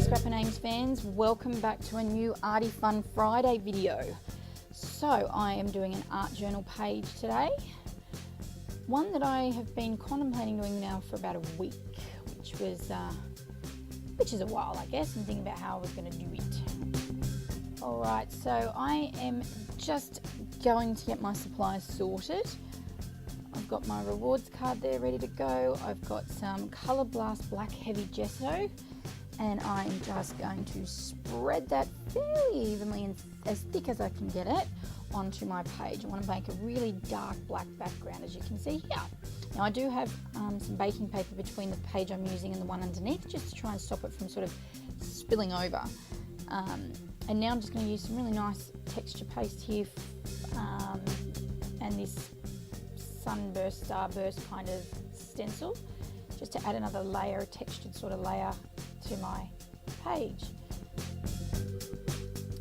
Scrapper Names fans, welcome back to a new Arty Fun Friday video. So I am doing an art journal page today, one that I have been contemplating doing now for about a week, which is a while, I guess, and thinking about how I was going to do it. Alright, so I am just going to get my supplies sorted. I've got my rewards card there ready to go. I've got some Colour Blast Black Heavy Gesso, and I'm just going to spread that fairly evenly and as thick as I can get it onto my page. I want to make a really dark black background, as you can see here. Now I do have some baking paper between the page I'm using and the one underneath, just to try and stop it from sort of spilling over. And now I'm just going to use some really nice texture paste here and this sunburst, starburst kind of stencil, just to add another layer, a textured sort of layer to my page.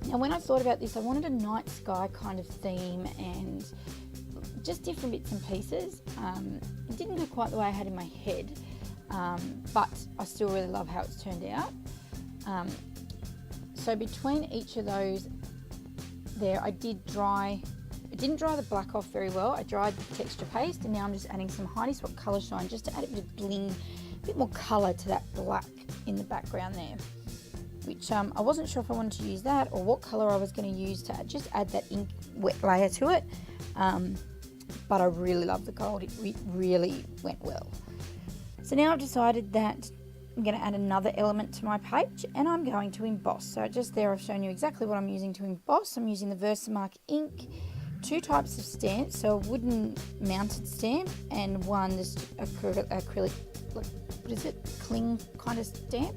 Now when I thought about this, I wanted a night sky kind of theme and just different bits and pieces. It didn't go quite the way I had in my head, but I still really love how it's turned out. So between each of those there, I didn't dry the black off very well. I dried the texture paste, and now I'm just adding some Heidi Swap Colour Shine just to add a bit of bling, a bit more colour to that black in the background there, which I wasn't sure if I wanted to use that or what colour I was going to use to just add that ink wet layer to it, but I really love the gold. It really went well. So now I've decided that I'm going to add another element to my page, and I'm going to emboss. So just there I've shown you exactly what I'm using to emboss. I'm using the Versamark ink, two types of stamps, so a wooden mounted stamp and one just acrylic, what is it, cling kind of stamp.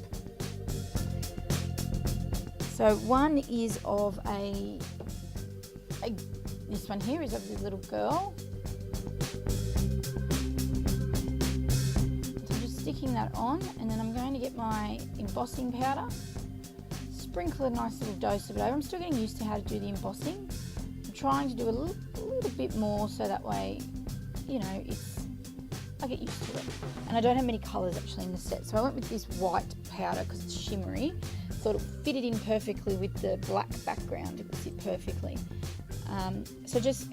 So one is of this one here is of the little girl. So I'm just sticking that on, and then I'm going to get my embossing powder, sprinkle a nice little dose of it over. I'm still getting used to how to do the embossing. I'm trying to do a little bit more so that way, you know, I get used to it. And I don't have many colours actually in the set, so I went with this white powder because it's shimmery. Thought it fitted in perfectly with the black background. It would sit perfectly. So just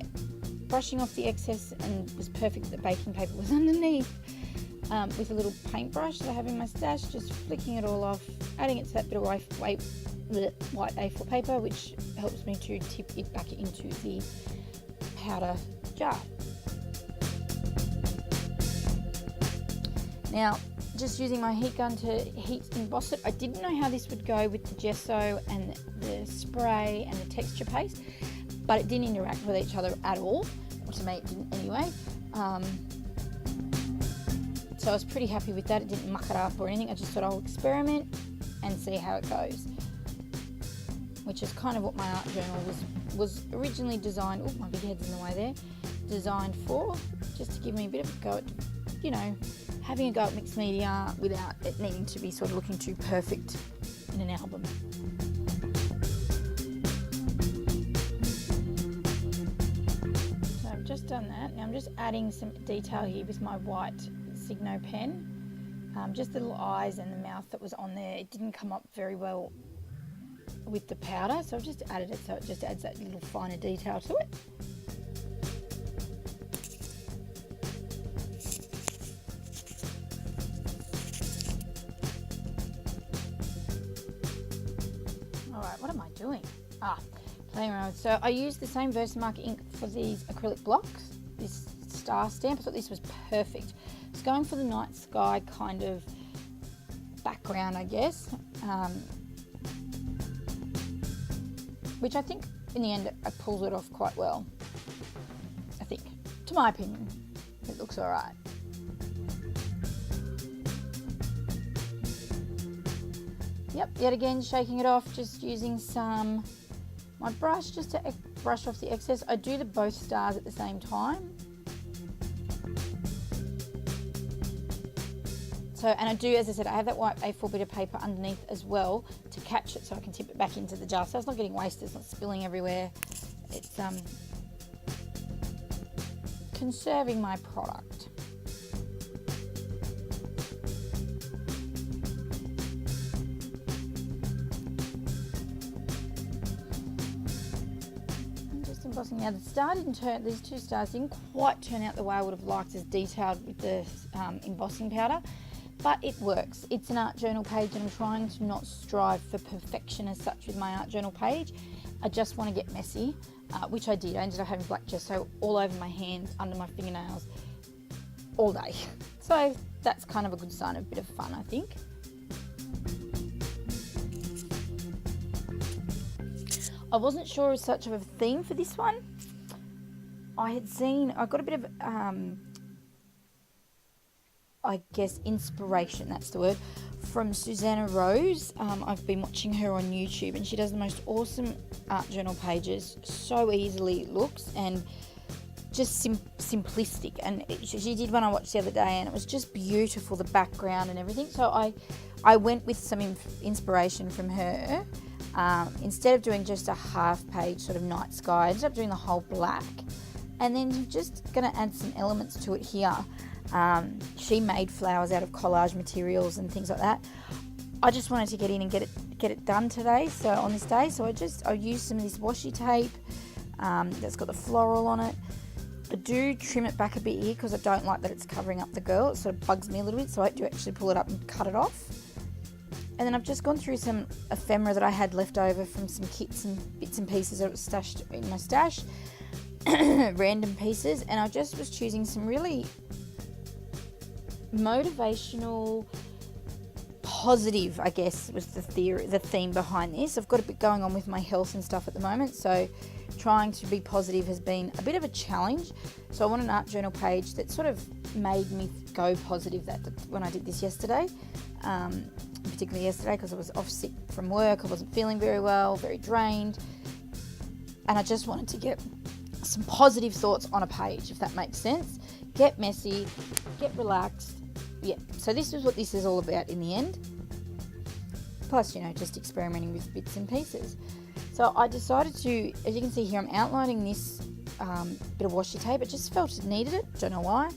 brushing off the excess, and it was perfect that the baking paper was underneath, with a little paintbrush that I have in my stash, just flicking it all off, adding it to that bit of white A4 paper, which helps me to tip it back into the powder jar. Now, just using my heat gun to heat emboss it. I didn't know how this would go with the gesso and the spray and the texture paste, but it didn't interact with each other at all. Or to me, it didn't anyway. So I was pretty happy with that. It didn't muck it up or anything. I just thought I'll experiment and see how it goes, which is kind of what my art journal was originally designed. Oh, my big head's in the way there. Designed for, just to give me a bit of a go at, you know, having a go at mixed media without it needing to be sort of looking too perfect in an album. So I've just done that. Now I'm just adding some detail here with my white Signo pen. Just the little eyes and the mouth that was on there. It didn't come up very well with the powder, so I've just added it so it just adds that little finer detail to it. What am I doing? Playing around. So I used the same Versamark ink for these acrylic blocks, this star stamp. I thought this was perfect. It's going for the night sky kind of background, I guess, which I think in the end it pulls it off quite well. I think, to my opinion, it looks all right. Yep, yet again shaking it off, just using my brush just to brush off the excess. I do both stars at the same time. So, and I do, as I said, I have that white A4 bit of paper underneath as well to catch it so I can tip it back into the jar. So it's not getting wasted, it's not spilling everywhere. It's conserving my product. embossing. Now the star didn't turn, these two stars didn't quite turn out the way I would have liked as detailed with the embossing powder, but it works. It's an art journal page and I'm trying to not strive for perfection as such with my art journal page. I just want to get messy, which I did. I ended up having black gesso all over my hands, under my fingernails, all day. So that's kind of a good sign of a bit of fun, I think. I wasn't sure of such of a theme for this one. I got a bit of, I guess, inspiration, that's the word, from Susanna Rose. I've been watching her on YouTube and she does the most awesome art journal pages. So easily it looks and just simplistic. And she did one I watched the other day and it was just beautiful, the background and everything. So I went with some inspiration from her. Instead of doing just a half page sort of night sky, I ended up doing the whole black. And then I'm just going to add some elements to it here. She made flowers out of collage materials and things like that. I just wanted to get in and get it done today, so on this day. So I used some of this washi tape that's got the floral on it. I do trim it back a bit here because I don't like that it's covering up the girl. It sort of bugs me a little bit, so I do actually pull it up and cut it off. And then I've just gone through some ephemera that I had left over from some kits and bits and pieces that was stashed in my stash, random pieces, and I just was choosing some really motivational, positive, I guess, was the theme behind this. I've got a bit going on with my health and stuff at the moment, so trying to be positive has been a bit of a challenge. So I want an art journal page that sort of made me go positive when I did this yesterday, particularly yesterday because I was off sick from work. I wasn't feeling very well, very drained, and I just wanted to get some positive thoughts on a page, if that makes sense. Get messy, get relaxed. Yeah, so this is what this is all about in the end. Plus, just experimenting with bits and pieces. So I decided to, as you can see here, I'm outlining this bit of washi tape. I just felt it needed it. Don't know why,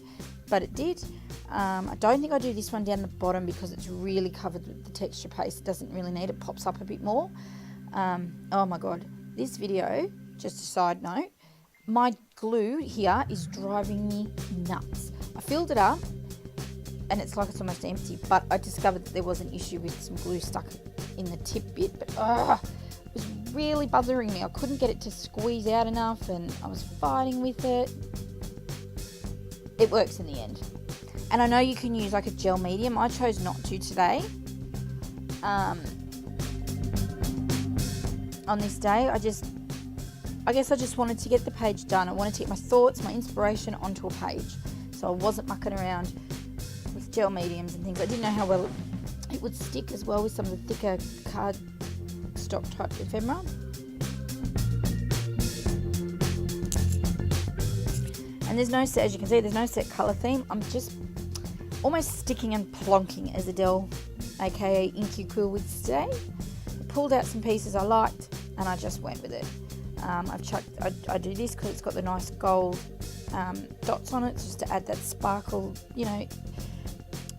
but it did. I don't think I do this one down the bottom because it's really covered with the texture paste. It doesn't really need it. Pops up a bit more. Oh my God. This video, just a side note, my glue here is driving me nuts. I filled it up and it's like it's almost empty, but I discovered that there was an issue with some glue stuck in the tip bit, but it was really bothering me. I couldn't get it to squeeze out enough and I was fighting with it. It works in the end. And I know you can use like a gel medium. I chose not to today. On this day, I guess I just wanted to get the page done. I wanted to get my thoughts, my inspiration onto a page. So I wasn't mucking around with gel mediums and things. I didn't know how well it would stick as well with some of the thicker cardstock type ephemera. And there's no set, as you can see, there's no set colour theme. I'm just almost sticking and plonking, as Adele, aka Inky Quill, would say. Pulled out some pieces I liked and I just went with it. I do this because it's got the nice gold dots on it, just to add that sparkle,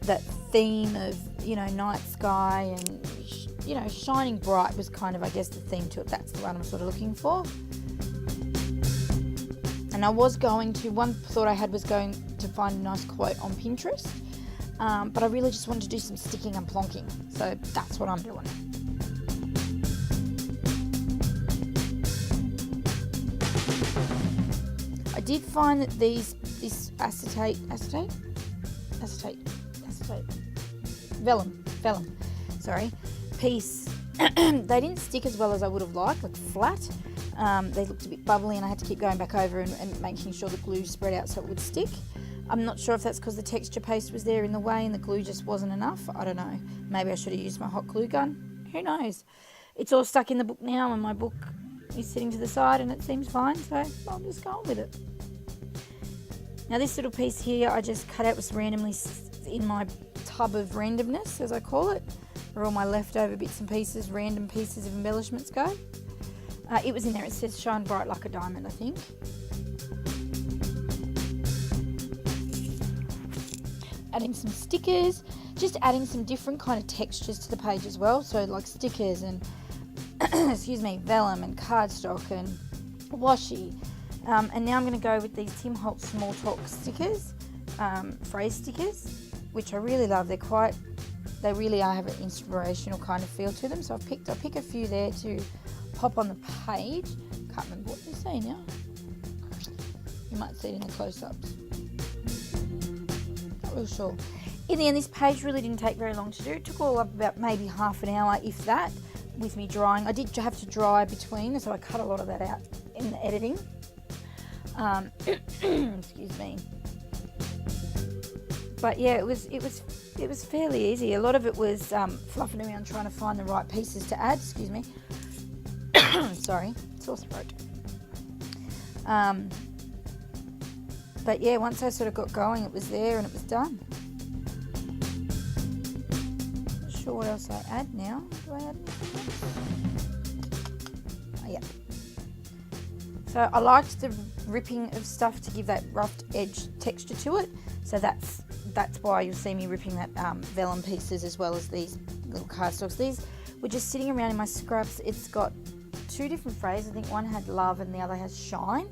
that theme of, night sky and, shining bright was kind of, I guess, the theme to it. That's the one I'm sort of looking for. And one thought I had was going to find a nice quote on Pinterest, but I really just wanted to do some sticking and plonking. So that's what I'm doing. I did find that this vellum piece, they didn't stick as well as I would have liked, like flat. They looked a bit bubbly and I had to keep going back over and making sure the glue spread out so it would stick. I'm not sure if that's because the texture paste was there in the way and the glue just wasn't enough. I don't know. Maybe I should have used my hot glue gun. Who knows? It's all stuck in the book now and my book is sitting to the side and it seems fine, so I'll just go on with it. Now this little piece here I just cut out, was randomly in my tub of randomness, as I call it, where all my leftover bits and pieces, random pieces of embellishments go. It was in there. It says shine bright like a diamond, I think. Adding some stickers, just adding some different kind of textures to the page as well. So like stickers and excuse me, vellum and cardstock and washi. And now I'm going to go with these Tim Holtz Small Talk stickers, phrase stickers, which I really love. They really are, have an inspirational kind of feel to them. So I'll pick a few there to pop on the page. Can't remember what they say now. You might see it in the close-ups. Not real sure. In the end, this page really didn't take very long to do. It took all up about maybe half an hour, if that, with me drying. I did have to dry between, so I cut a lot of that out in the editing. Excuse me. But yeah, it was fairly easy. A lot of it was fluffing around trying to find the right pieces to add. Excuse me. Sorry, sore throat. But yeah, once I sort of got going, it was there and it was done. Not sure what else I add now. Do I add anything else? Oh, yeah. So I liked the ripping of stuff to give that rough edge texture to it. So that's why you'll see me ripping that vellum pieces as well as these little cardstocks. These were just sitting around in my scraps. It's got two different phrases. I think one had love and the other has shine.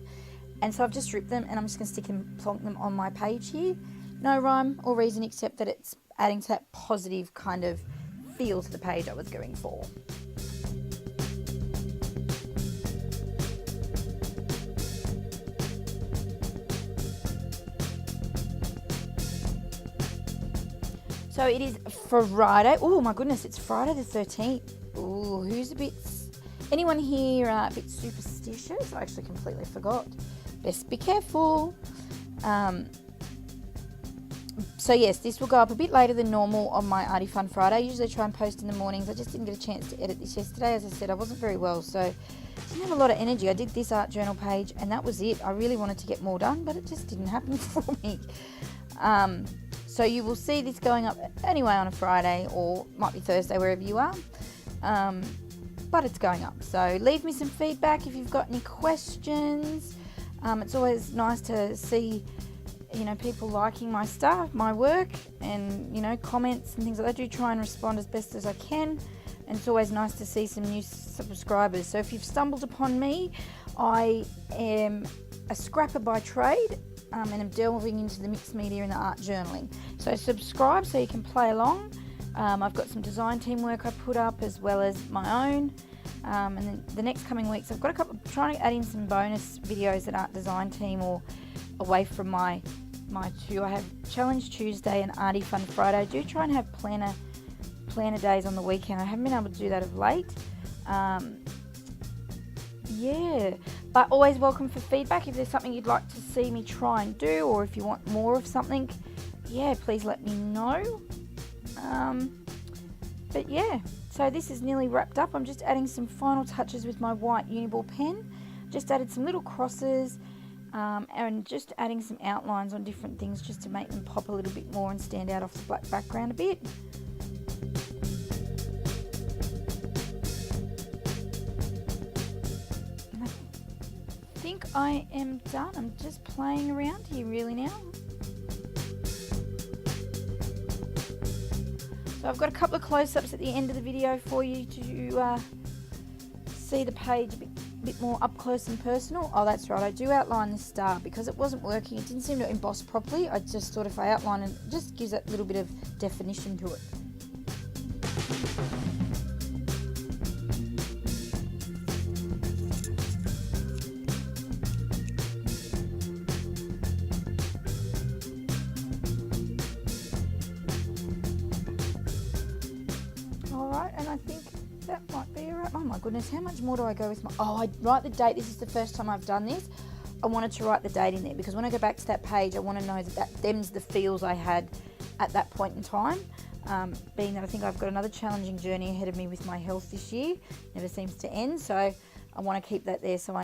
And so I've just ripped them and I'm just going to stick and plonk them on my page here. No rhyme or reason except that it's adding to that positive kind of feel to the page I was going for. So it is Friday. Oh my goodness, it's Friday the 13th. Oh, anyone here a bit superstitious? I actually completely forgot. Best be careful. So yes, this will go up a bit later than normal on my Arty Fun Friday. I usually try and post in the mornings. I just didn't get a chance to edit this yesterday. As I said, I wasn't very well, so didn't have a lot of energy. I did this art journal page and that was it. I really wanted to get more done, but it just didn't happen for me. So you will see this going up anyway on a Friday or might be Thursday, wherever you are. But it's going up. So leave me some feedback if you've got any questions. It's always nice to see, people liking my stuff, my work, and, comments and things like that. I do try and respond as best as I can. And it's always nice to see some new subscribers. So if you've stumbled upon me, I am a scrapper by trade. And I'm delving into the mixed media and the art journaling. So subscribe so you can play along. I've got some design team work I put up as well as my own. And then the next coming weeks, I've got trying to add in some bonus videos that aren't design team or away from my two. I have Challenge Tuesday and Arty Fun Friday. I do try and have planner days on the weekend. I haven't been able to do that of late. Yeah, but always welcome for feedback. If there's something you'd like to see me try and do, or if you want more of something, yeah, please let me know. But yeah, so this is nearly wrapped up. I'm just adding some final touches with my white Uniball pen. Just added some little crosses and just adding some outlines on different things just to make them pop a little bit more and stand out off the black background a bit. I think I am done. I'm just playing around here really now. So I've got a couple of close-ups at the end of the video for you to see the page a bit more up close and personal. Oh, that's right, I do outline the star because it wasn't working. It didn't seem to emboss properly. I just thought if I outline it, it just gives that little bit of definition to it. And I think that might be alright. Oh my goodness, how much more do I go with my... Oh, I write the date. This is the first time I've done this. I wanted to write the date in there because when I go back to that page, I want to know that them's the feels I had at that point in time. Being that I think I've got another challenging journey ahead of me with my health this year. Never seems to end. So I want to keep that there so I